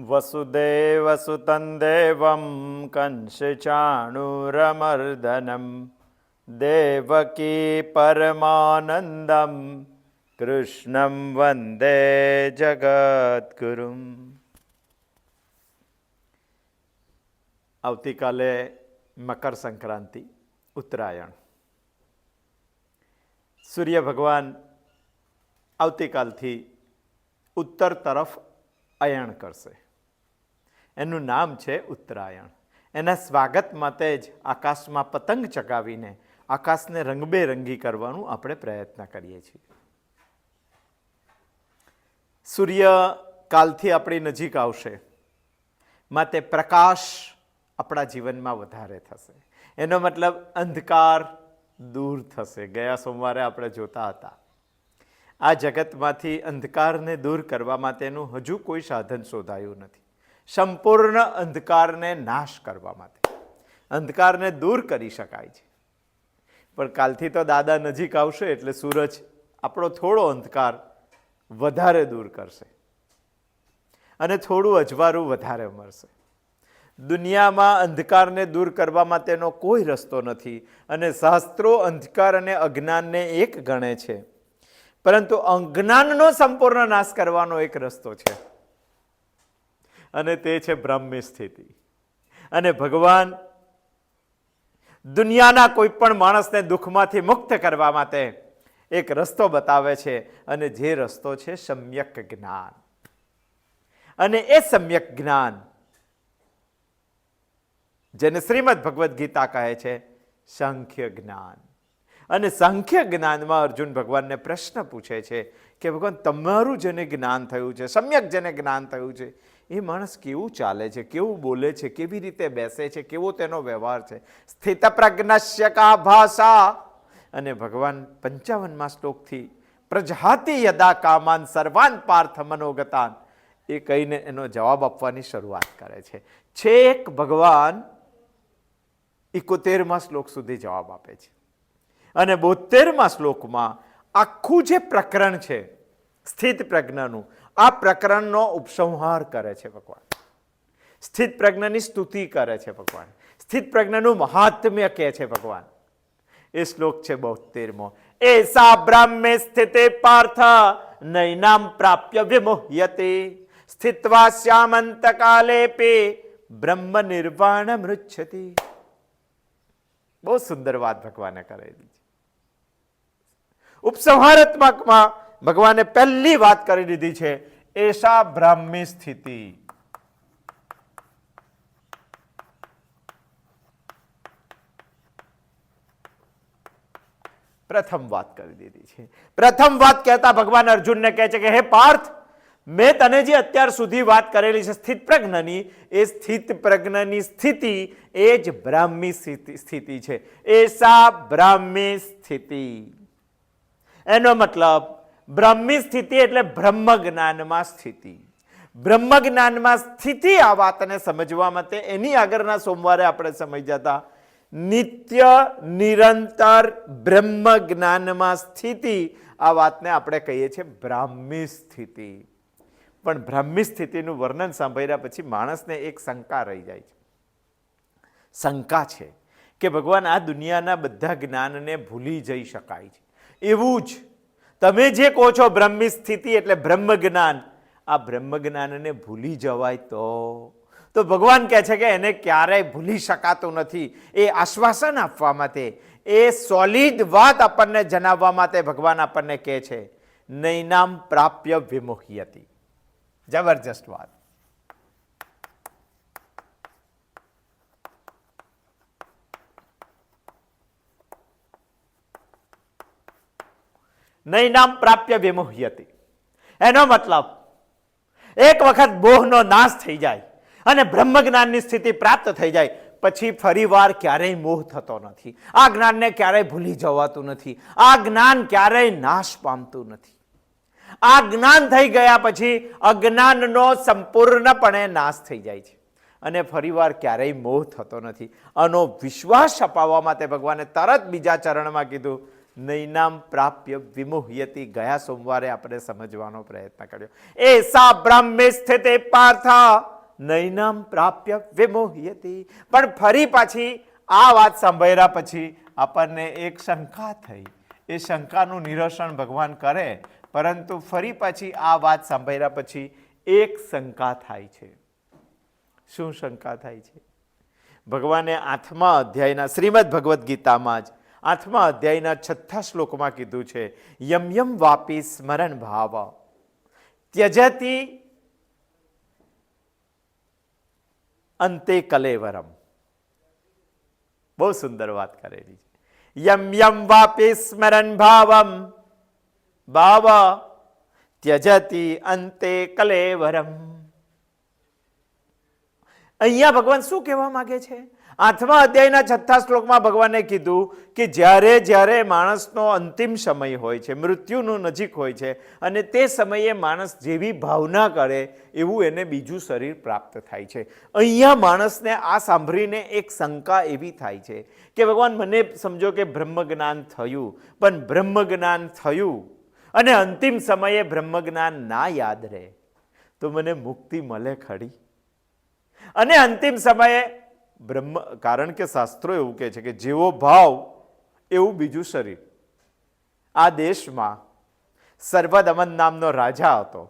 વસુદેવસુતં દેવં કંસચાણૂરમર્દનમ દેવકી પરમાનંદમ કૃષ્ણં વંદે જગદ્ગુરુમ. આવતીકાલે મકર સંક્રાંતિ, ઉત્તરાયણ. સૂર્ય ભગવાન આવતીકાલથી ઉત્તર તરફ અયણ કરશે. એનું નામ છે ઉત્તરાયણ. એના સ્વાગત માટે જ આકાશમાં પતંગ ચગાવીને આકાશને રંગબેરંગી કરવાનું આપણે પ્રયત્ન કરીએ છીએ. સૂર્ય કાલથી આપણી નજીક આવશે, માટે પ્રકાશ આપણા જીવનમાં વધારે થશે. એનો મતલબ અંધકાર દૂર થશે. ગયા સોમવારે આપણે જોતા હતા, આ જગતમાંથી અંધકારને દૂર કરવા માટેનું હજુ કોઈ સાધન શોધાયું નથી. સંપૂર્ણ અંધકારને નાશ કરવા માટે અંધકારને દૂર કરી શકાય છે. પણ કાલથી તો દાદા નજીક આવશે એટલે સૂરજ આપણો થોડો અંધકાર વધારે દૂર કરશે અને થોડું અજવાળું વધારે મળશે. દુનિયામાં અંધકારને દૂર કરવા માટેનો કોઈ રસ્તો નથી અને શાસ્ત્રો અંધકાર અને અજ્ઞાનને એક ગણે છે, પરંતુ અજ્ઞાનનો સંપૂર્ણ નાશ કરવાનો એક રસ્તો છે અને તે છે બ્રહ્મી સ્થિતિ. અને ભગવાન દુનિયાના કોઈ પણ માણસને દુઃખમાંથી મુક્ત કરવા માટે એક રસ્તો બતાવે છે અને જે રસ્તો છે સમ્યક જ્ઞાન. અને એ સમ્યક જ્ઞાન જેને શ્રીમદ ભગવદ્ ગીતા કહે છે સાંખ્ય જ્ઞાન. અને સાંખ્ય જ્ઞાનમાં અર્જુન ભગવાનને પ્રશ્ન પૂછે છે કે ભગવાન, તમારું જેને જ્ઞાન થયું છે, સમ્યક જેને જ્ઞાન થયું છે, એ માણસ કેવું ચાલે છે, કેવું બોલે છે, કેવી રીતે બેસે છે, કેવો તેનો વ્યવહાર છે? સ્થિત પ્રજ્ઞસ્ય કા ભાષા. અને ભગવાન 55મા શ્લોકથી પ્રજહાતિ યદા કામાન સર્વાન પાર્થ મનોગતાન એ કહીને એનો જવાબ આપવાની શરૂઆત કરે છે. છેક ભગવાન 71મા શ્લોક સુધી જવાબ આપે છે અને 72મા શ્લોકમાં આખું જે પ્રકરણ છે સ્થિત પ્રજ્ઞાનું, આ પ્રકરણનો ઉપસંહાર કરે છે ભગવાન. સ્થિત પ્રજ્ઞાની સ્તુતિ કરે છે ભગવાન. સ્થિત પ્રજ્ઞાનું મહાત્મ્ય કહે છે ભગવાન. એ શ્લોક છે 72મો. એસા બ્રાહ્મે સ્થિતે પાર્થ નૈનામ પ્રાપ્ય વિમોહ્યતે સ્થિત્વા શ્યામંત કાલેપે બ્રહ્મ નિર્વાણ મૃચ્છતિ. બહુ સુંદર વાત ભગવાને કરેલી છે. ઉપસંહારાત્મકમાં ભગવાને પહેલી વાત કરી દીધી છે, એસા બ્રાહ્મી સ્થિતિ. પ્રથમ વાત કરી દીધી છે. પ્રથમ વાત કહેતા ભગવાન અર્જુનને કહે છે કે હે પાર્થ, મેં તને જે અત્યાર સુધી વાત કરેલી છે સ્થિત પ્રજ્ઞની, એ સ્થિત પ્રજ્ઞની સ્થિતિ એ જ બ્રાહ્મી સ્થિતિ છે. એસા બ્રાહ્મી સ્થિતિ. એનો મતલબ બ્રાહ્મી સ્થિતિ એટલે બ્રહ્મ જ્ઞાનમાં સ્થિતિ. બ્રહ્મ જ્ઞાનમાં સ્થિતિ, આ વાતને સમજવા માટે એની આગળના સોમવારે આપણે સમજ્યા હતા, નિત્ય નિરંતર બ્રહ્મ જ્ઞાનમાં સ્થિતિ, આ વાતને આપણે કહીએ છીએ બ્રાહ્મી સ્થિતિ. પણ બ્રાહ્મી સ્થિતિનું વર્ણન સાંભળ્યા પછી માણસને એક શંકા રહી જાય છે. શંકા છે કે ભગવાન, આ દુનિયાના બધા જ્ઞાનને ભૂલી જઈ શકાય છે. એવું જ તમે જે કહો છો બ્રહ્મી સ્થિતિ એટલે બ્રહ્મ જ્ઞાન, આ બ્રહ્મ જ્ઞાનને ભૂલી જવાય તો ભગવાન કહે છે કે એને ક્યારેય ભૂલી શકાતું નથી. એ આશ્વાસન આપવા માટે, એ સોલિડ વાત આપણને જણાવવા માટે ભગવાન આપણને કહે છે નૈનામ પ્રાપ્ય વિમોહ્યતિ. જબરજસ્ત વાત. નૈનામ પ્રાપ્ય વિમોહ્યતિ. એનો મતલબ એક વખત મોહનો નાશ થઈ જાય અને બ્રહ્મ જ્ઞાનની સ્થિતિ પ્રાપ્ત થઈ જાય પછી ફરીવાર ક્યારેય મોહ થતો નથી. આ જ્ઞાનને ક્યારેય ભૂલી જવાતું નથી. આ જ્ઞાન ક્યારેય નાશ પામતું નથી. આ જ્ઞાન થઈ ગયા પછી અજ્ઞાનનો સંપૂર્ણપણે નાશ થઈ જાય છે અને ફરીવાર ક્યારેય મોહ થતો નથી. આનો વિશ્વાસ અપાવવા માટે ભગવાને તરત બીજા ચરણમાં કીધું નૈનામ પ્રાપ્ય વિમુહ્યતિ. ગયા સોમવારે આપણે સમજવાનો પ્રયત્ન કર્યો. એસા બ્રહ્મે સ્થિતે પાર્થા નૈનામ પ્રાપ્ય વિમુહ્યતિ. પણ ફરી પાછી આ વાત સાંભળ્યા પછી આપણને એક શંકા થઈ. એ શંકાનું નિરસન ભગવાન કરે, પરંતુ ફરી પાછી આ વાત સાંભળ્યા પછી એક શંકા થાય છે. શું શંકા થાય છે? ભગવાને 8મા અધ્યાયના શ્રીમદ ભગવદ્ ગીતામાં જ 8મા અધ્યાયના 6થા શ્લોકમાં કીધું છે, યમ યમ વાપી સ્મરણ ભાવ ત્યજતિ અંતે કલેવરમ. બહુ સુંદર વાત કરેલી છે. યમ યમ વાપી સ્મરણ ભાવમ ભાવ ત્યજતિ અંતે કલેવરમ. અહીંયા ભગવાન શું કહેવા માંગે છે? 8મા અધ્યાયના 6થા શ્લોકમાં ભગવાને કીધું કે જ્યારે જ્યારે માણસનો અંતિમ સમય હોય છે, મૃત્યુનો નજીક હોય છે, અને તે સમયે માણસ જેવી ભાવના કરે એવું એને બીજું શરીર પ્રાપ્ત થાય છે. અહીંયા માણસને આ સાંભળીને એક શંકા એવી થાય છે કે ભગવાન, મને સમજો કે બ્રહ્મ જ્ઞાન થયું, પણ બ્રહ્મ જ્ઞાન થયું અને અંતિમ સમયે બ્રહ્મ જ્ઞાન ના યાદ રહે તો મને મુક્તિ મળે ખરી? અને અંતિમ સમયે કારણ કે શાસ્ત્રો એવું કહે છે કે જેવો ભાવ એવું બીજું શરીર. આ દેશમાં સર્વદમન નામનો રાજા હતો,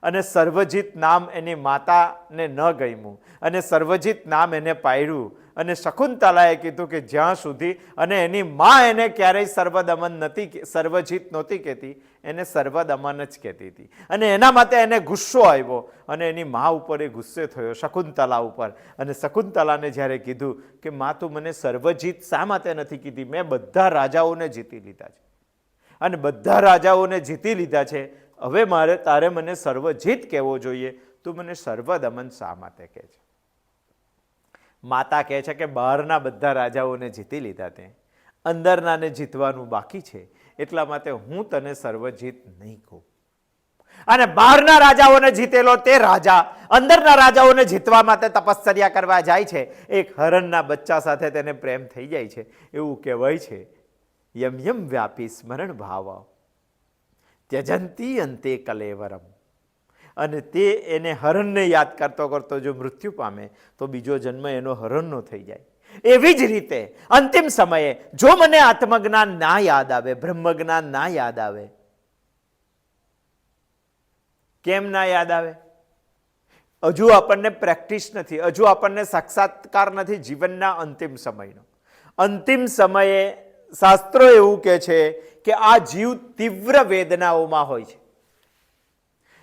અને સર્વજીત નામ એની માતાને ન ગમ્યું, અને સર્વજીત નામ એને પાડ્યું, અને શકુંતલાએ કીધું કે જ્યાં સુધી, અને એની માં એને ક્યારેય સર્વજીત નહોતી કહેતી, એને સર્વદમન જ કહેતી હતી. અને એના માટે એને ગુસ્સો આવ્યો, અને એની મા ઉપર એ ગુસ્સે થયો, શકુંતલા ઉપર. અને શકુંતલાને જ્યારે કીધું કે મા, તું મને સર્વજીત શા માટે નથી કીધી? મેં બધા રાજાઓને જીતી લીધા છે, અને બધા રાજાઓને જીતી લીધા છે, હવે તારે મને સર્વજીત કહેવો જોઈએ, તું મને સર્વદમન શા માટે કહે છે? માતા કહે છે કે બહારના બધા રાજાઓને જીતી લીધા, તે અંદરનાને જીતવાનું બાકી છે, એટલા માટે હું તને સર્વજીત નહીં કહું. અને બહારના રાજાઓને જીતેલો તે રાજા અંદરના રાજાઓને જીતવા માટે તપશ્ચર્યા કરવા જાય છે. એક હરણના બચ્ચા સાથે તેને પ્રેમ થઈ જાય છે. એવું કહેવાય છે, યમ યમ વ્યાપી સ્મરણ ભાવ ત્યજંતી અંતે કલેવરમ. અને તે એને હરણને યાદ કરતો કરતો જો મૃત્યુ પામે તો બીજો જન્મ એનો હરણનો થઈ જાય. એવી જ રીતે અંતિમ સમયે જો મને આત્મજ્ઞાન ના યાદ આવે, બ્રહ્મજ્ઞાન ના યાદ આવે. કેમ ના યાદ આવે? હજુ આપણને પ્રેક્ટિસ નથી, હજુ આપણને સાક્ષાત્કાર નથી જીવનના અંતિમ સમયનો. અંતિમ સમયે શાસ્ત્રો એવું કહે છે કે આ જીવ તીવ્ર વેદનાઓમાં હોય છે.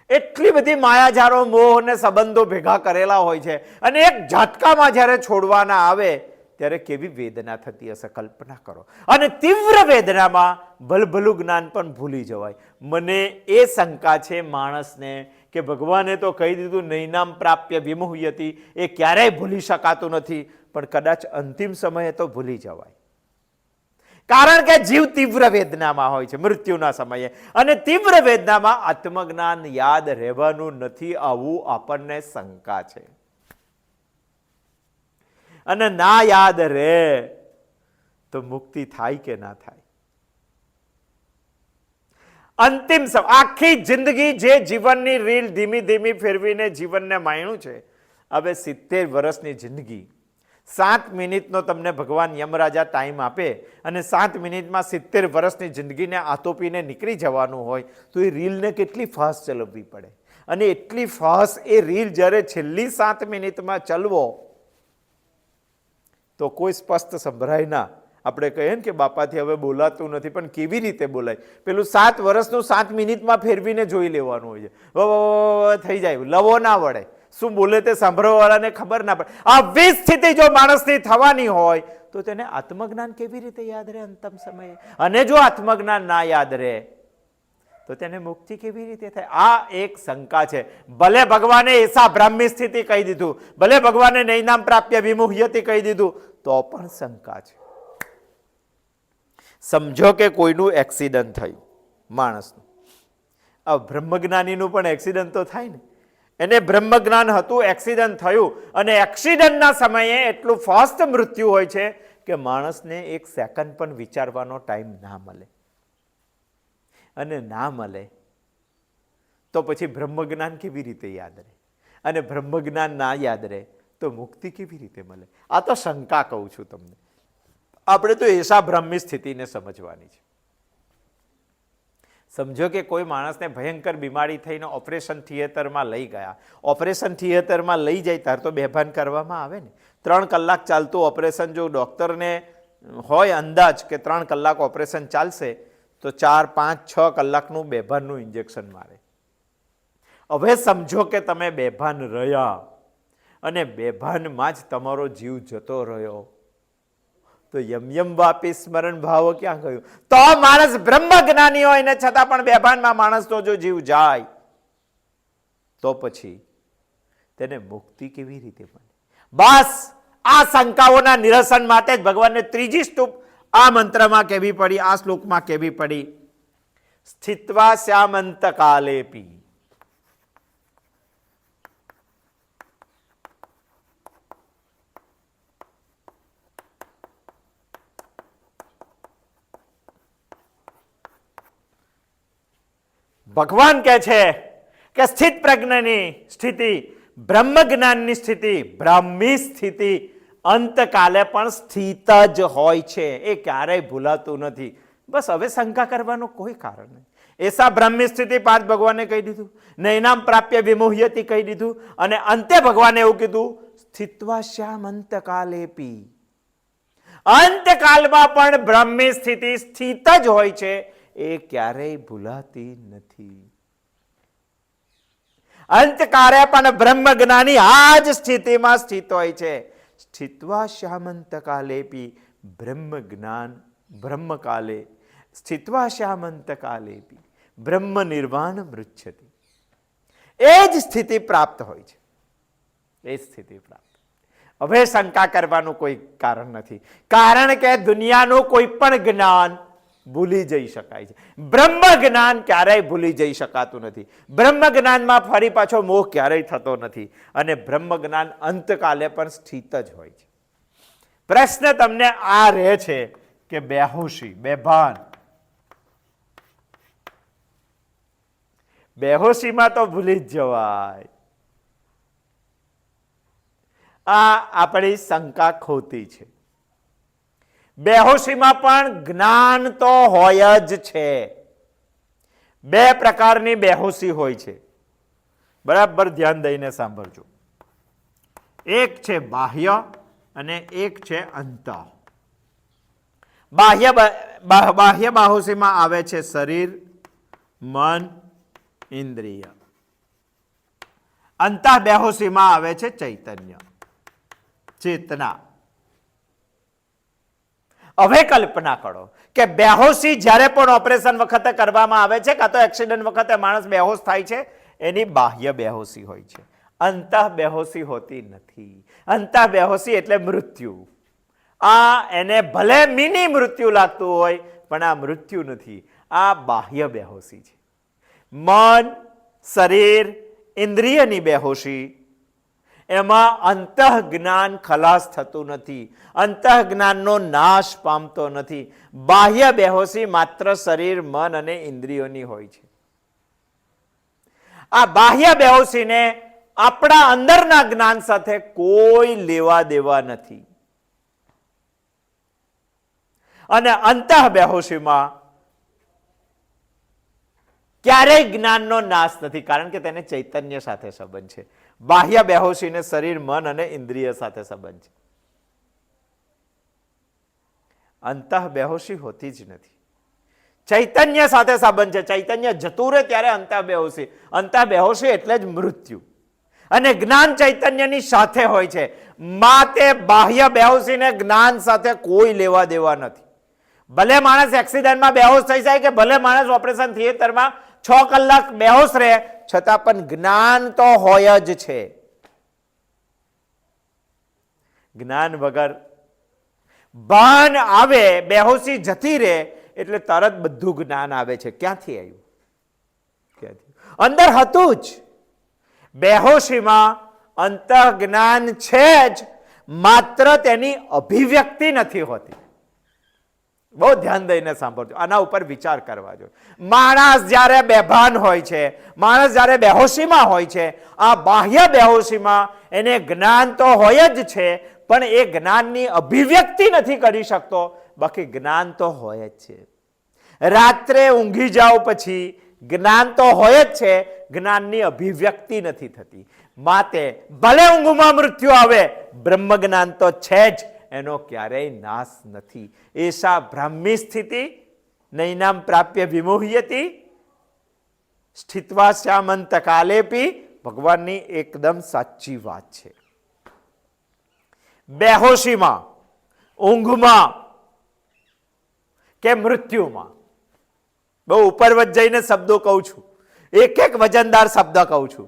એટલી બધી માયાજારો, મોહ અને સંબંધો ભેગા કરેલા હોય છે, અને એક ઝાટકામાં જ્યારે છોડવાના આવે ત્યારે કેવી વેદના થતી હશે, કલ્પના કરો. અને તીવ્ર વેદનામાં ભલભલું જ્ઞાન પણ ભૂલી જવાય. મને એ શંકા છે માણસને કે ભગવાને તો કહી દીધું નૈનામ પ્રાપ્ય વિમુહ્યતિ, એ ક્યારેય ભૂલી શકાતું નથી, પણ કદાચ અંતિમ સમયે તો ભૂલી જવાય. કારણ કે જીવ તીવ્ર વેદનામાં હોય છે મૃત્યુના સમયે, અને તીવ્ર વેદનામાં આત્મજ્ઞાન યાદ રહેવાનું નથી, આવું આપણને શંકા છે. અને ના યાદ રહે તો મુક્તિ થાય કે ના થાય? અંતિમ આખી જિંદગી જે જીવનની રીલ ધીમી ધીમી ફેરવીને જીવનને માણ્યું છે, હવે 70 વર્ષની જિંદગી, 7 મિનિટનો તમને ભગવાન યમરાજા ટાઈમ આપે, અને 7 મિનિટમાં 70 વર્ષની જિંદગીને આતોપીને નીકળી જવાનું હોય, તો એ રીલને કેટલી ફાસ્ટ ચલાવવી પડે. અને એટલી ફાસ્ટ એ રીલ જ્યારે છેલ્લી 7 મિનિટમાં ચલવો તો કોઈ સ્પષ્ટ સંભળાય ના. આપણે કહીએ ને કે બાપાથી હવે બોલાતું નથી, પણ કેવી રીતે બોલાય? પેલું 7 વર્ષનું 7 મિનિટમાં ફેરવીને જોઈ લેવાનું હોય છે, થઈ જાય, લવો ના વળે, શું બોલે તે સાંભળવાવાળાને ખબર ના પડે. આવી સ્થિતિ જો માણસની થવાની હોય તો તેને આત્મજ્ઞાન કેવી રીતે યાદ રહે અંતિમ સમયે? અને જો આત્મજ્ઞાન ના યાદ રહે તો તેને મુક્તિ કેવી રીતે થાય? આ એક શંકા છે. ભલે ભગવાને એસા બ્રાહ્મી સ્થિતિ કહી દીધું, ભલે ભગવાને નૈનામ પ્રાપ્ય વિમુહ્યતિ કહી દીધું, તો પણ શંકા છે. સમજો કે કોઈનું એક્સિડન્ટ થયું માણસનું, આ બ્રહ્મજ્ઞાનીનું પણ એક્સિડન્ટ તો થાય ને. એને બ્રહ્મજ્ઞાન હતું, એક્સિડન્ટ થયું, અને એક્સિડન્ટના સમયે એટલું ફાસ્ટ મૃત્યુ હોય છે કે માણસને એક સેકન્ડ પણ વિચારવાનો ટાઈમ ના મળે, અને ના મળે તો પછી બ્રહ્મજ્ઞાન કેવી રીતે યાદ રહે, અને બ્રહ્મજ્ઞાન ના યાદ રહે તો મુક્તિ કેવી રીતે મળે? આ તો શંકા કહું છું તમને. આપણે તો એસા બ્રહ્મની સ્થિતિને સમજવાની છે. સમજો કે કોઈ માણસને ભયંકર બીમારી થઈને ઓપરેશન થિયેટરમાં લઈ ગયા. ઓપરેશન થિયેટરમાં લઈ જાય ત્યારે તો બેભાન કરવામાં આવે ને. 3 કલાક ચાલતું ઓપરેશન, જો ડૉક્ટરને હોય અંદાજ કે 3 કલાક ઓપરેશન ચાલશે તો 4, 5, 6 કલાકનું બેભાનનું ઇન્જેક્શન મારે. હવે સમજો કે તમે બેભાન રહ્યા અને બેભાનમાં જ તમારો જીવ જતો રહ્યો, તો યમ વાપી સ્મરણ ભાવો ક્યાં ગયું? તો માણસ બ્રહ્મ જ્ઞાની હોય ને છતાં પણ બેભાનમાં માણસનો જો જીવ જાય તો પછી તેને મુક્તિ કેવી રીતે મળે? બસ આ શંકાઓના નિરસન માટે જ ભગવાનને ત્રીજી સ્તુપ આ મંત્રમાં કહેવી પડી, આ શ્લોકમાં કહેવી પડી. સ્થિત્વા શ્યામંત કાલેપી. ભગવાન કહે છે કે સ્થિત પ્રજ્ઞની સ્થિતિ, બ્રહ્મ જ્ઞાનની સ્થિતિ, બ્રાહ્મી સ્થિતિ અંતકાલે પણ સ્થિત જ હોય છે. એ ક્યારેય ભૂલાતું નથી. બસ હવે શંકા કરવાનું કોઈ કારણ નહીં. એસા બ્રહ્મી સ્થિતિ પાર્થ ભગવાને કહી દીધું, નૈનામ પ્રાપ્ય વિમોહ્યતિ કહી દીધું, અને અંતે ભગવાને એવું કીધું સ્થિત્વા શ્યામ અંતકાલેપી. અંતકાલમાં પણ બ્રહ્મી સ્થિતિ સ્થિત જ હોય છે. એ ક્યારેય ભૂલાતી નથી. અંતકારે પણ બ્રહ્મ જ્ઞાની આ જ સ્થિતિમાં સ્થિત હોય છે. સ્થિત્વા શ્યામંતકાલેપી બ્રહ્મ જ્ઞાન બ્રહ્મકાલે સ્થિત્વા શ્યામંતકાલેપી બ્રહ્મ નિર્વાણ મૃચ્છતિ. એ જ સ્થિતિ પ્રાપ્ત હોય છે. એ સ્થિતિ પ્રાપ્ત. હવે શંકા કરવાનું કોઈ કારણ નથી, કારણ કે દુનિયાનું કોઈ પણ જ્ઞાન ભૂલી જઈ શકાય છે. બ્રહ્મ જ્ઞાન ક્યારેય ભૂલી જઈ શકાતું નથી. બ્રહ્મ જ્ઞાનમાં ફરી પાછો મોહ ક્યારેય થતો નથી, અને બ્રહ્મ જ્ઞાન અંતકાલે પણ સ્થિત જ હોય છે. પ્રશ્ન તમને આ રહે છે કે બેહોશી, બેભાન, બેહોશીમાં તો ભૂલી જ જવાય. આ આપણી શંકા ખોટી છે. બેહોશીમાં પણ જ્ઞાન તો હોય જ છે. 2 પ્રકારની બેહોશી હોય છે. બરાબર ધ્યાન દઈને સાંભળજો. એક છે બાહ્ય અને એક છે અંતઃ. બાહ્ય બેહોશીમાં આવે છે શરીર, મન, ઇન્દ્રિય. અંતઃ બેહોશીમાં આવે છે ચૈતન્ય, ચેતના. હવે કલ્પના કરો કે બેહોશી જ્યારે પણ ઓપરેશન વખતે કરવામાં આવે છે, કાં તો એક્સિડન્ટ વખતે માણસ બેહોશ થાય છે, એની બાહ્ય બેહોશી હોય છે. અંતઃ બેહોશી હોતી નથી. અંતઃ બેહોશી એટલે મૃત્યુ. આ એને ભલે મિની મૃત્યુ લાગતું હોય પણ આ મૃત્યુ નથી, આ બાહ્ય બેહોશી છે. મન, શરીર, ઇન્દ્રિયની બેહોશી, એમાં અંતઃ જ્ઞાન ખલાસ થતું નથી, અંતઃ જ્ઞાનનો નાશ પામતો નથી. બાહ્ય બેહોશી માત્ર શરીર, મન અને ઇન્દ્રિયોની હોય છે. આ બાહ્ય બેહોશીને આપણા અંદરના જ્ઞાન સાથે કોઈ લેવા દેવા નથી. અને અંતઃ બેહોશીમાં ક્યારેય જ્ઞાનનો નાશ નથી, કારણ કે તેને ચૈતન્ય સાથે સંબંધ છે. બાહ્ય બેહોશીને શરીર, મન અને ઇન્દ્રિય સાથે સંબંધ છે. અંતઃ બેહોશી હોતી જ નથી. ચૈતન્ય સાથે સંબંધ છે. ચૈતન્ય જતું રહે ત્યારે અંતઃ બેહોશી. અંતઃ બેહોશી એટલે જ મૃત્યુ. અને જ્ઞાન ચૈતન્યની સાથે હોય છે. માટે બાહ્ય બેહોશીને જ્ઞાન સાથે કોઈ લેવા દેવા નથી. ભલે માણસ એક્સિડન્ટમાં બેહોશ થઈ જાય કે ભલે માણસ ઓપરેશન થિયેટરમાં 6 કલાક બેહોશ રહે, છતાં પણ જ્ઞાન તો હોય જ છે. જ્ઞાન વગર ભાન આવે, બેહોશી જતી રહે એટલે તરત બધું જ્ઞાન આવે છે. ક્યાંથી આવ્યું? ક્યાંથી? અંદર હતું જ. બેહોશીમાં અંતઃ જ્ઞાન છે જ, માત્ર તેની અભિવ્યક્તિ નથી હોતી. બહુ ધ્યાન દઈને સાંભળજો, આના ઉપર વિચાર કરવા જોઈએ. માણસ જ્યારે બેભાન હોય છે, માણસ જ્યારે બેહોશીમાં હોય છે, આ બાહ્ય બેહોશીમાં એને જ્ઞાન તો હોય જ છે, પણ એ જ્ઞાનની અભિવ્યક્તિ નથી કરી શકતો. બાકી જ્ઞાન તો હોય જ છે. રાત્રે ઊંઘી જાઓ પછી જ્ઞાન તો હોય જ છે, જ્ઞાનની અભિવ્યક્તિ નથી થતી. માટે ભલે ઊંઘમાં મૃત્યુ આવે, બ્રહ્મ જ્ઞાન તો છે જ, એનો ક્યારેય નાશ નથી. એસા બ્રાહ્મી સ્થિતિ નૈનામ પ્રાપ્ય વિમોહ્યતિ સ્થિત્વા શ્યામંત કાલેપી. ભગવાનની એકદમ સાચી વાત છે. બેહોશીમાં, ઊંઘમાં કે મૃત્યુમાં, બહુ ઉપરવટ જઈને શબ્દો કહું છું, એક એક વજનદાર શબ્દ કહું છું,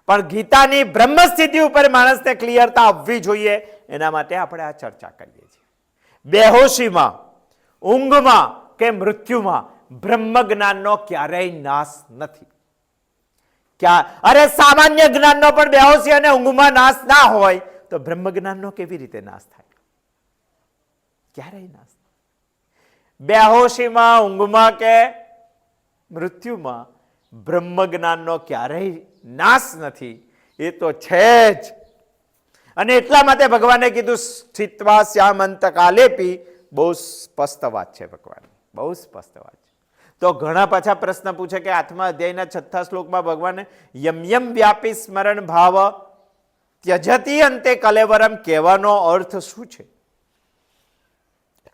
પણ ગીતાની બ્રહ્મ સ્થિતિ ઉપર માણસને ક્લિયરતા આવવી જોઈએ, એના માટે આપણે આ ચર્ચા કરીએ છીએ. બેહોશીમાં, ઊંઘમાં કે મૃત્યુમાં બ્રહ્મ જ્ઞાનનો ક્યારેય નાશ નથી. અરે સામાન્ય જ્ઞાનનો પણ બેહોશી અને ઊંઘમાં નાશ ના હોય તો બ્રહ્મ જ્ઞાનનો કેવી રીતે નાશ થાય? ક્યારેય નાશ. બેહોશીમાં, ઊંઘમાં કે મૃત્યુમાં બ્રહ્મ જ્ઞાનનો ક્યારેય નાશ નથી. એ તો છે જ. અને એટલા માટે ભગવાને કીધું સ્થિત્વા શ્યામંત કાલેપી. બહુ સ્પષ્ટ વાત છે ભગવાન, બહુ સ્પષ્ટ વાત છે. તો ઘણા પાછા પ્રશ્ન પૂછે કે 8મા અધ્યાયના 6થા શ્લોકમાં ભગવાને યમ યમ વ્યાપી સ્મરણ ભાવ ત્યજતી અંતે કલેવરમ કહેવાનો અર્થ શું છે?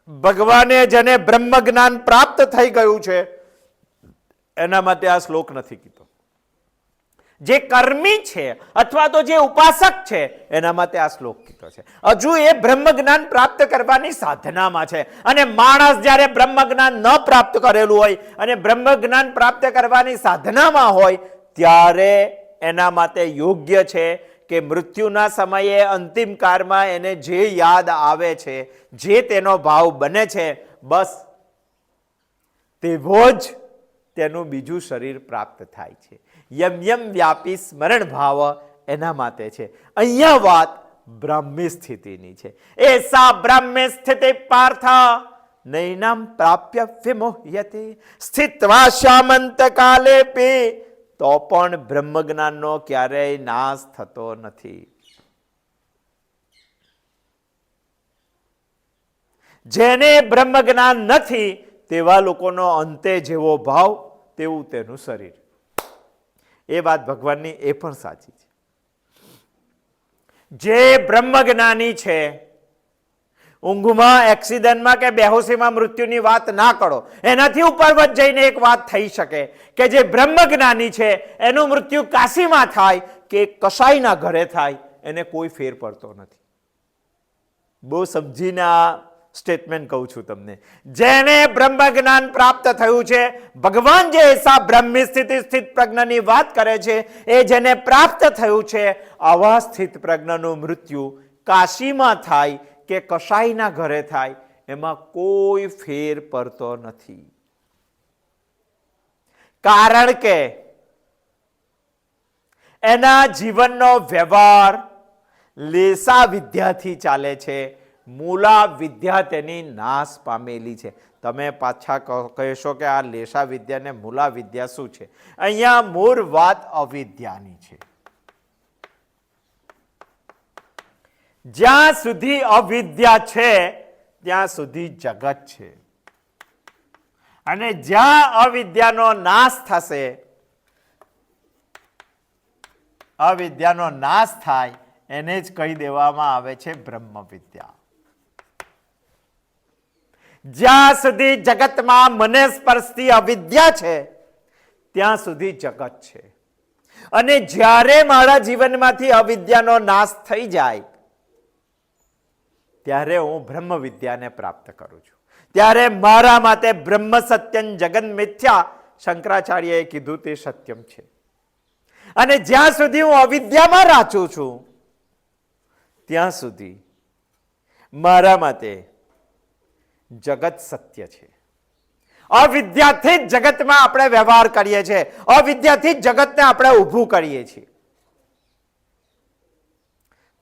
ભગવાને જેને બ્રહ્મ જ્ઞાન પ્રાપ્ત થઈ ગયું છે એના માટે આ શ્લોક નથી કીધો. જે કર્મી છે અથવા તો જે ઉપાસક છે એના માટે આ શ્લોક કીધો છે. હજુ એ બ્રહ્મ જ્ઞાન પ્રાપ્ત કરવાની સાધનામાં છે. અને માણસ જ્યારે બ્રહ્મ જ્ઞાન ન પ્રાપ્ત કરેલું હોય અને બ્રહ્મ જ્ઞાન પ્રાપ્ત કરવાની સાધનામાં હોય ત્યારે એના માટે યોગ્ય છે કે મૃત્યુના સમયે અંતિમ કાળમાં એને જે યાદ આવે છે, જે તેનો ભાવ બને છે, બસ તેવો જ તેનું બીજું શરીર પ્રાપ્ત થાય છે. યમ યમ વ્યાપી સ્મરણ ભાવ એના માટે છે. અહીંયા વાત બ્રાહ્મી સ્થિતિની છે. એસા બ્રાહ્મી સ્થિતિ પાર્થ નૈનામ પ્રાપ્ય વિમોહ્યતે સ્થિત્વા શ્યામંત કાલેપી. તો પણ બ્રહ્મ જ્ઞાનનો ક્યારેય નાશ થતો નથી. જેને બ્રહ્મ જ્ઞાન નથી તેવા લોકોનો અંતે જેવો ભાવ તેવું તેનું શરીર. એ વાત ભગવાનની એ પણ સાચી છે. જે બ્રહ્મ જ્ઞાની છે, ઊંઘમાં, એક્સિડન્ટમાં કે બેહોશીમાં મૃત્યુની વાત ના કરો. એનાથી ઉપરવટ જઈને એક વાત થઈ શકે કે જે બ્રહ્મ જ્ઞાની છે એનું મૃત્યુ કાશીમાં થાય કે કસાઈના ઘરે થાય, એને કોઈ ફેર પડતો નથી. બહુ સમજીને આ સ્ટેટમેન્ટ કહું છું તમને. જેને બ્રહ્મ જ્ઞાન પ્રાપ્ત થયું છે, ભગવાન જે એસા બ્રહ્મી સ્થિતિ સ્થિત પ્રજ્ઞની વાત કરે છે, એ જેને પ્રાપ્ત થયું છે, આવા સ્થિત પ્રજ્ઞનું મૃત્યુ કાશીમાં થાય કે કસાઈના ઘરે થાય, એમાં કોઈ ફેર પડતો નથી. કારણ કે એના જીવનનો વ્યવહાર લેસા વિદ્યાથી ચાલે છે. મૂલા વિદ્યા તેની નાશ પામેલી છે. તમે પાછા કહેશો કે આ લેસા વિદ્યા ને મૂલા વિદ્યા શું છે? અહીંયા મૂળ વાત અવિદ્યાની છે. જ્યાં સુધી અવિદ્યા છે ત્યાં સુધી જગત છે. અને જ્યાં અવિદ્યાનો નાશ થશે, અવિદ્યાનો નાશ થાય એને જ કહી દેવામાં આવે છે બ્રહ્મ વિદ્યા. જ્યાં સુધી જગતમાં મને સ્પર્શતી અવિદ્યા છે ત્યાં સુધી જગત છે. અને જ્યારે મારા જીવનમાંથી અવિદ્યાનો નાશ થઈ જાય ત્યારે હું બ્રહ્મ વિદ્યાને પ્રાપ્ત કરું છું. ત્યારે મારા માટે બ્રહ્મ સત્યમ જગન મિથ્યા, શંકરાચાર્યએ કીધું તે સત્યમ છે. અને જ્યાં સુધી હું અવિદ્યામાં રાચું છું ત્યાં સુધી મારા માટે જગત સત્ય છે. અવિદ્યાથી જ જગતમાં આપણે વ્યવહાર કરીએ છીએ, અવિદ્યાથી જ જગતને આપણે ઊભું કરીએ છીએ.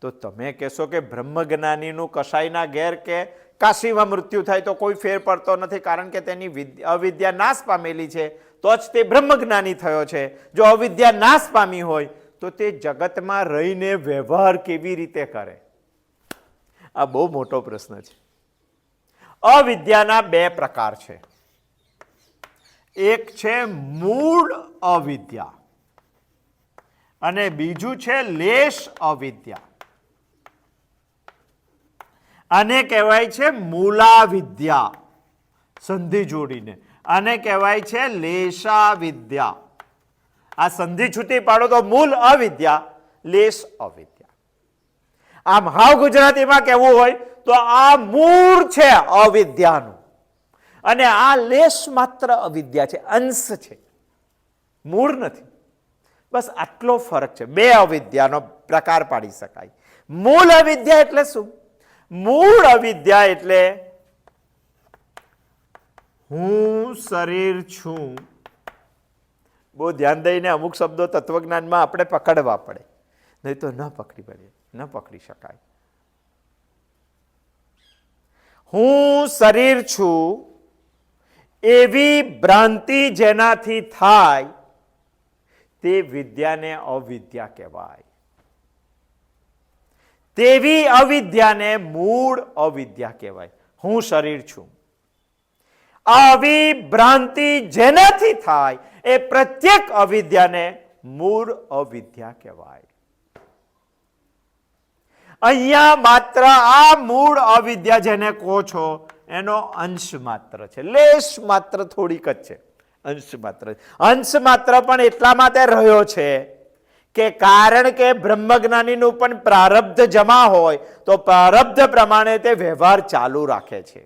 તો તમે કહેશો કે બ્રહ્મજ્ઞાનીનું કસાઈના ઘેર કે કાશીમાં મૃત્યુ થાય તો કોઈ ફેર પડતો નથી, કારણ કે તેની અવિદ્યા નાશ પામેલી છે, તો જ તે બ્રહ્મજ્ઞાની થયો છે. જો અવિદ્યા નાશ પામી હોય તો તે જગતમાં રહીને વ્યવહાર કેવી રીતે કરે? આ બહુ મોટો પ્રશ્ન છે. અવિદ્યાના બે પ્રકાર છે. એક છે મૂળ અવિદ્યા અને બીજું છે લેશ અવિદ્યા. આને કહેવાય છે મૂલાવિદ્યા, સંધિ જોડીને. આને કહેવાય છે લેશાવિદ્યા. આ સંધિ છૂટી પાડો તો મૂળ અવિદ્યા, લેશ અવિદ્યા. આમ હાવ ગુજરાતીમાં કહેવું હોય તો આ મૂળ છે અવિદ્યાનું અને આ લેશ માત્ર અવિદ્યા છે, અંશ છે, મૂળ નથી. બસ આટલો ફરક છે. બે અવિદ્યાનો પ્રકાર પાડી શકાય. મૂળ અવિદ્યા એટલે શું? મૂળ અવિદ્યા એટલે હું શરીર છું. બહુ ધ્યાન દઈને અમુક શબ્દો તત્વજ્ઞાનમાં આપણે પકડવા પડે, નહીં તો ન પકડી શકાય. હું શરીર છું એવી ભ્રાંતિ જેનાથી થાય તે વિદ્યાને અવિદ્યા કહેવાય. તેવી અવિદ્યાને મૂળ અવિદ્યા કહેવાય. હું શરીર છું, આવી ભ્રાંતિ જેનાથી થાય એ પ્રત્યેક અવિદ્યાને મૂળ અવિદ્યા કહેવાય. અહીંયા માત્ર આ મૂળ અવિદ્યા જેને કહો છો એનો અંશ માત્ર છે, લેશ માત્ર થોડીક જ છે, અંશ માત્ર. અંશ માત્ર પણ એટલા માટે રહ્યો છે કે કારણ કે બ્રહ્મજ્ઞાનીનું પણ પ્રારબ્ધ જમા હોય તો પ્રારબ્ધ પ્રમાણે તે વ્યવહાર ચાલુ રાખે છે.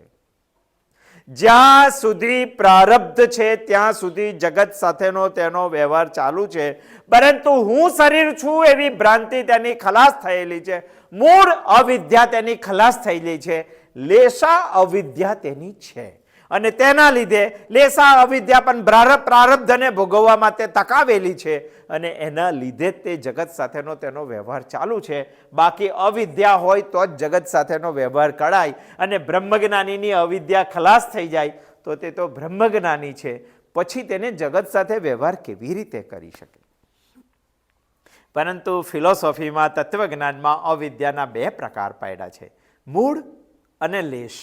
જ્યાં સુધી પ્રારબ્ધ છે ત્યાં સુધી જગત સાથેનો તેનો વ્યવહાર ચાલુ છે, પરંતુ હું શરીર છું એવી ભ્રાંતિ તેની ખલાસ થયેલી છે, મૂળ અવિદ્યા તેની ખલાસ થયેલી છે, લેશા અવિદ્યા તેની છે. અને તેના લીધે લેશા અવિદ્યા પણ પ્રારબ્ધને ભોગવવા માટે તકાવેલી છે અને એના લીધે જ તે જગત સાથેનો તેનો વ્યવહાર ચાલુ છે. બાકી અવિદ્યા હોય તો જ જગત સાથેનો વ્યવહાર કરાય અને બ્રહ્મજ્ઞાનીની અવિદ્યા ખલાસ થઈ જાય તો તે તો બ્રહ્મજ્ઞાની છે, પછી તેને જગત સાથે વ્યવહાર કેવી રીતે કરી શકે? પરંતુ ફિલોસોફીમાં, તત્વજ્ઞાનમાં અવિદ્યાના બે પ્રકાર પાડ્યા છે, મૂળ અને લેશ.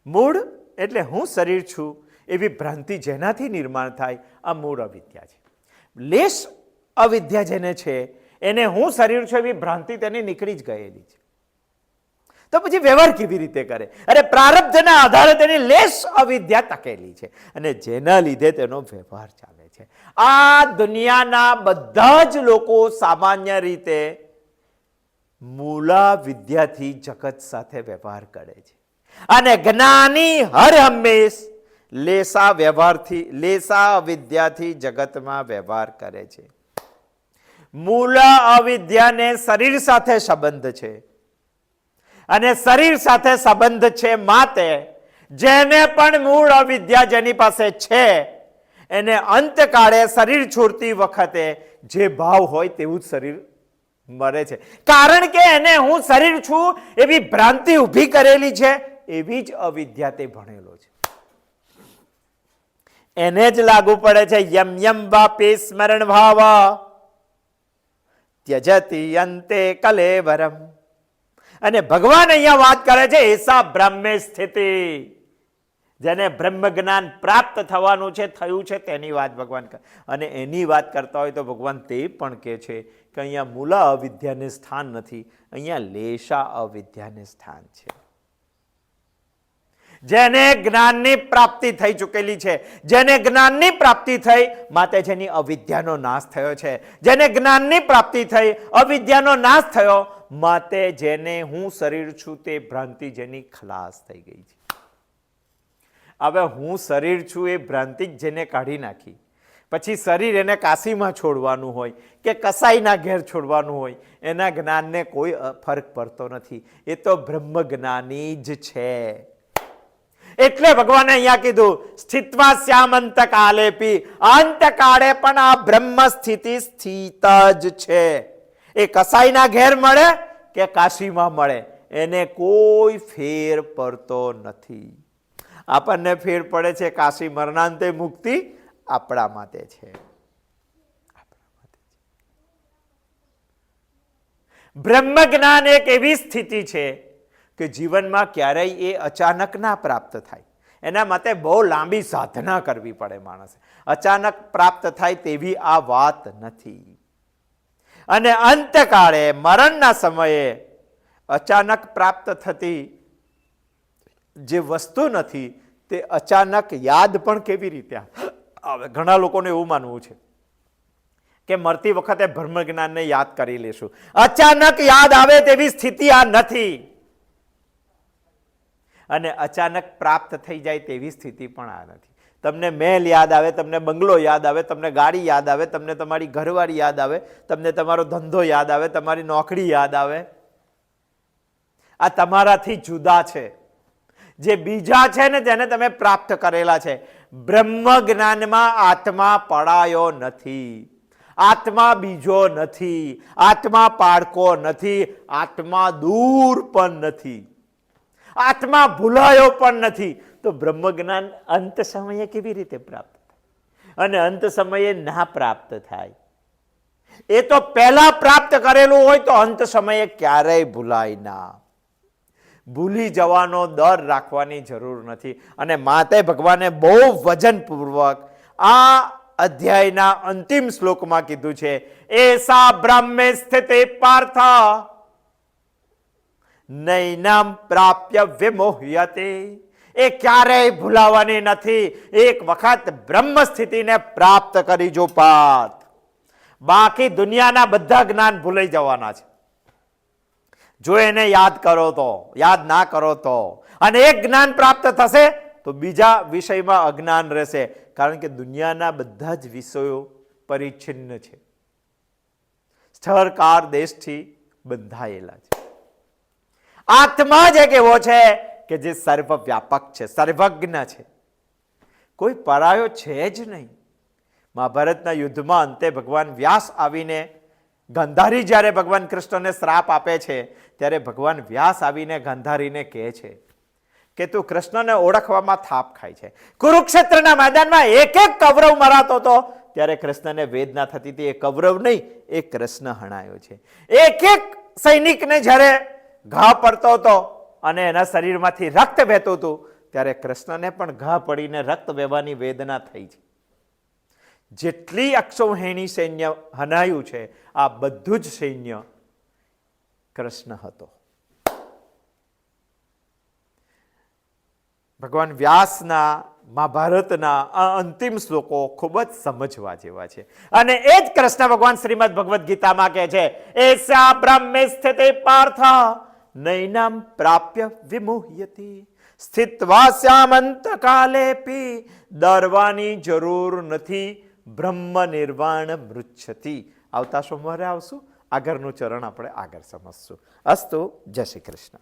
મૂળ એટલે હું શરીર છું એવી ભ્રાંતિ જેનાથી નિર્માણ થાય, આ મૂળ અવિદ્યા છે. લેશ અવિદ્યા જેને છે એને હું શરીર છું એવી ભ્રાંતિ તેની નીકળી જ ગયેલી છે, તો પછી વ્યવહાર કેવી રીતે કરે? અરે પ્રારબ્ધના આધારે તેની લેશ અવિદ્યા ટકેલી છે અને જેના લીધે તેનો વ્યવહાર ચાલે છે. આ દુનિયાના બધા જ લોકો સામાન્ય રીતે મૂલા વિદ્યાથી જગત સાથે વ્યવહાર કરે છે અને જ્ઞાની હર હંમેશ લેશા અવિદ્યાથી જગતમાં વ્યવહાર કરે છે. મૂળ અવિદ્યાને શરીર સાથે સંબંધ છે અને શરીર સાથે સંબંધ છે માટે જેને પણ મૂળ અવિદ્યા જેની પાસે છે એને અંતકાળે શરીર છોડતી વખતે જે ભાવ હોય તેવું જ શરીર મરે છે, કારણ કે એને હું શરીર છું એવી ભ્રાંતિ ઊભી કરેલી છે, એવી જ અવિદ્યા તે ભણેલો છે. એને જ લાગુ પડે છે યમ યમ વાપે સ્મરણ ભાવ ત્યજતી અંતે કલેવરમ. અને ભગવાન અહીંયા વાત કરે છે એસા બ્રહ્મે સ્થિતિ, જેને બ્રહ્મ જ્ઞાન પ્રાપ્ત થવાનું છે, થયું છે, તેની વાત ભગવાન કરે. અને એની વાત કરતા હોય તો ભગવાન તે પણ કહે છે કે અહીંયા મૂલા અવિદ્યાને સ્થાન નથી, અહીંયા લેશા અવિદ્યાને સ્થાન છે. જેને જ્ઞાનની પ્રાપ્તિ થઈ ચૂકેલી છે, જેને જ્ઞાનની પ્રાપ્તિ થઈ માટે જેની અવિદ્યાનો નાશ થયો છે, જેને જ્ઞાનની પ્રાપ્તિ થઈ અવિદ્યાનો નાશ થયો માટે જેને હું શરીર છું તે ભ્રાંતિ જેની ખલાસ થઈ ગઈ છે. હવે હું શરીર છું એ ભ્રાંતિ જ જેને કાઢી નાખી, પછી શરીર એને કાશીમાં છોડવાનું હોય કે કસાઈના ઘેર છોડવાનું હોય, એના જ્ઞાનને કોઈ ફરક પડતો નથી, એ તો બ્રહ્મ જ્ઞાની જ છે. એટલે ભગવાને અહીંયા કીધું સ્થિત્વા શ્યામ અંતકાલેપી, અંતકાળે પણ આ બ્રહ્મ સ્થિતિ સ્થિત જ છે. એ કસાઈના ઘેર મળે કે કાશીમાં મળે, એને કોઈ ફેર પડતો નથી. આપણને ફેર પડે છે કાશી મરણાંતે મુક્તિ આપણા માટે છે. બ્રહ્મ જ્ઞાન એક એવી સ્થિતિ છે કે જીવનમાં ક્યારેય એ અચાનક ના પ્રાપ્ત થાય. એના માટે બહુ લાંબી સાધના કરવી પડે માણસે. અચાનક પ્રાપ્ત થાય તેવી આ વાત નથી. અને અંતકાળે મરણના સમયે અચાનક પ્રાપ્ત થતી જે વસ્તુ નથી તે અચાનક યાદ પણ કેવી રીતે આવે. ઘણા લોકોને એવું માનવું છે કે મરતી વખતે બ્રહ્મ જ્ઞાનને યાદ કરી લેશું. અચાનક યાદ આવે તેવી સ્થિતિ આ નથી. અને અચાનક પ્રાપ્ત થઈ જાય તેવી સ્થિતિ પણ આ નથી. તમને મહેલ યાદ આવે, તમને બંગલો યાદ આવે, તમને ગાડી યાદ આવે, તમને તમારી ઘરવાળી યાદ આવે, તમને તમારો ધંધો યાદ આવે, તમારી નોકરી યાદ આવે, આ તમારાથી જુદા છે. જે બીજા છે ને તેને તમે પ્રાપ્ત કરેલા છે. બ્રહ્મ જ્ઞાનમાં આત્મા પડાયો નથી, આત્મા બીજો નથી, આત્મા પાડકો નથી, આત્મા દૂર પણ નથી, આત્મા ભૂલાયો પણ નથી. તો બ્રહ્મ જ્ઞાન અંત સમયે કેવી રીતે પ્રાપ્ત થાય? અને અંત સમયે ના પ્રાપ્ત થાય. એ તો પહેલા પ્રાપ્ત કરેલું હોય તો અંત સમયે ક્યારેય ભૂલાય ના. ભૂલી જવાનો દર રાખવાની જરૂર નથી. અને માટે ભગવાને બહુ વજનપૂર્વક આ અધ્યાયના અંતિમ શ્લોકમાં કીધું છે, એસા બ્રહ્મે સ્થિતે પાર્થ નૈનમ પ્રાપ્ય વિમોહ્યતે. એ ક્યારેય ભૂલાવાની નથી. એક વખત બ્રહ્મ સ્થિતિને પ્રાપ્ત કરી જો પાર્થ, બાકી દુનિયાના બધા જ્ઞાન ભૂલાઈ જવાના છે. જો એને યાદ કરો તો, યાદ ના કરો તો. અને એક જ્ઞાન પ્રાપ્ત થશે તો બીજા વિષયમાં અજ્ઞાન રહેશે. કારણ કે દુનિયાના બધા જ વિષયો પરિચ્છિન્ન છે, સ્થળ કાળ દેશથી બંધાયેલા છે. આત્મા જ એક એવો છે કે જે સર્વવ્યાપક છે, સર્વજ્ઞ છે, કોઈ પરાયો છે જ નહીં. મહાભારતના યુદ્ધમાં અંતે ભગવાન વ્યાસ આવીને, ગાંધારી જ્યારે ભગવાન કૃષ્ણને શ્રાપ આપે છે ત્યારે ભગવાન વ્યાસ આવીને ગાંધારીને કહે છે કે તું કૃષ્ણને ઓળખવામાં થાપ ખાય છે. કુરુક્ષેત્રના મેદાનમાં એક એક કૌરવ મરાતો હતો ત્યારે કૃષ્ણને વેદના થતી હતી. એ કૌરવ નહીં, એ કૃષ્ણ હણાયો છે. એક એક સૈનિકને જ્યારે ઘા પડતો હતો અને એના શરીરમાંથી રક્ત વહેતું હતું ત્યારે કૃષ્ણને પણ ઘા પડીને રક્ત વહેવાની વેદના થઈ છે. જેટલી અક્ષૌહિણી સૈન્ય હનાયું છે, આ બધું જ સૈન્ય કૃષ્ણ હતો. ભગવાન વ્યાસના મહાભારતના આ અંતિમ શ્લોકો ખૂબ જ સમજવા જેવા છે. અને એ જ કૃષ્ણ ભગવાન શ્રીમદ ભગવદ્ ગીતામાં કહે છે, એસા બ્રહ્મે સ્થિતે પાર્થ નૈનમ પ્રાપ્ય વિમોહ્યતિ. સ્થિત્વા સ્યામંત કાલેપી. ડરવાની જરૂર નથી, બ્રહ્મ નિર્વાણ મૃચ્છતિ. આવતા સોમવારે આવશું. આગળનું ચરણ આપણે આગળ સમજશું. અસ્તુ. જય શ્રી કૃષ્ણ.